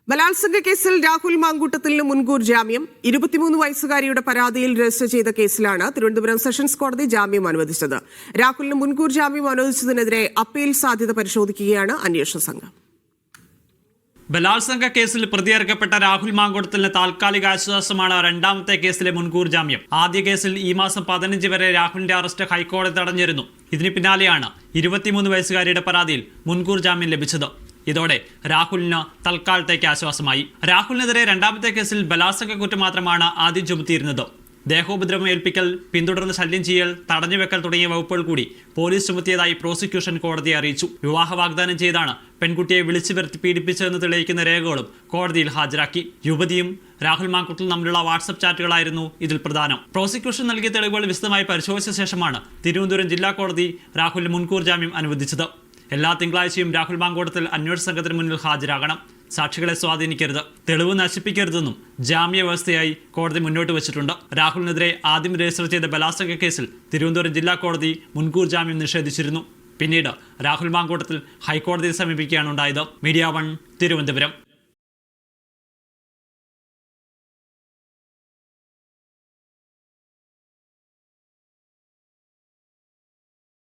ബലാത്സംഗ കേസിൽ രാഹുൽ മാങ്കൂട്ടത്തിന് മുൻകൂർ ജാമ്യം. 23 വയസ്സുകാരിയുടെ പരാതിയിൽ രജിസ്റ്റർ ചെയ്ത കേസിലാണ് തിരുവനന്തപുരം സെഷൻസ് കോടതി ജാമ്യം അനുവദിച്ചത്. രാഹുലിന് മുൻകൂർ ജാമ്യം അനുവദിച്ചതിനെതിരെ അപ്പീൽ സാധ്യത പരിശോധിക്കുകയാണ് അന്വേഷണ സംഘം. ബലാത്സംഗ കേസിൽ പ്രതിയേർക്കപ്പെട്ട രാഹുൽ മാങ്കൂട്ടത്തിന് താൽക്കാലിക ആശ്വാസമാണ് രണ്ടാമത്തെ കേസിലെ മുൻകൂർ ജാമ്യം. ആദ്യ കേസിൽ ഈ മാസം 15 വരെ രാഹുലിന്റെ അറസ്റ്റ് ഹൈക്കോടതി തടഞ്ഞിരുന്നു. ഇതിന് പിന്നാലെയാണ് 23 വയസ്സുകാരിയുടെ പരാതിയിൽ മുൻകൂർ ജാമ്യം ലഭിച്ചത്. ഇതോടെ രാഹുലിന് തൽക്കാലത്തേക്ക് ആശ്വാസമായി. രാഹുലിനെതിരെ രണ്ടാമത്തെ കേസിൽ ബലാത്സംഗ കുറ്റം മാത്രമാണ് ആദ്യം ചുമത്തിയിരുന്നത്. ദേഹോപദ്രവം ഏൽപ്പിക്കൽ, പിന്തുടർന്ന് ശല്യം ചെയ്യൽ, തടഞ്ഞുവെക്കൽ തുടങ്ങിയ വകുപ്പുകൾ കൂടി പോലീസ് ചുമത്തിയതായി പ്രോസിക്യൂഷൻ കോടതിയെ അറിയിച്ചു. വിവാഹ വാഗ്ദാനം ചെയ്താണ് പെൺകുട്ടിയെ വിളിച്ചു വരുത്തി പീഡിപ്പിച്ചതെന്ന് തെളിയിക്കുന്ന രേഖകളും കോടതിയിൽ ഹാജരാക്കി. യുവതിയും രാഹുൽ മാങ്കൂട്ടലും തമ്മിലുള്ള വാട്സപ്പ് ചാറ്റുകളായിരുന്നു ഇതിൽ പ്രധാനം. പ്രോസിക്യൂഷൻ നൽകിയ തെളിവുകൾ വിശദമായി പരിശോധിച്ച ശേഷമാണ് തിരുവനന്തപുരം ജില്ലാ കോടതി രാഹുലിന് മുൻകൂർ ജാമ്യം അനുവദിച്ചത്. എല്ലാ തിങ്കളാഴ്ചയും രാഹുൽ മാങ്കൂട്ടത്തിൽ അന്വേഷണ സംഘത്തിന് മുന്നിൽ ഹാജരാകണം. സാക്ഷികളെ സ്വാധീനിക്കരുത്, തെളിവ് നശിപ്പിക്കരുതെന്നും ജാമ്യ വ്യവസ്ഥയായി കോടതി മുന്നോട്ട് വെച്ചിട്ടുണ്ട്. രാഹുലിനെതിരെ ആദ്യം രജിസ്റ്റർ ചെയ്ത ബലാത്സംഗ കേസിൽ തിരുവനന്തപുരം ജില്ലാ കോടതി മുൻകൂർ ജാമ്യം നിഷേധിച്ചിരുന്നു. പിന്നീട് രാഹുൽ മാങ്കൂട്ടത്തിൽ ഹൈക്കോടതിയെ സമീപിക്കുകയാണ് ഉണ്ടായത്. മീഡിയ 1 തിരുവനന്തപുരം.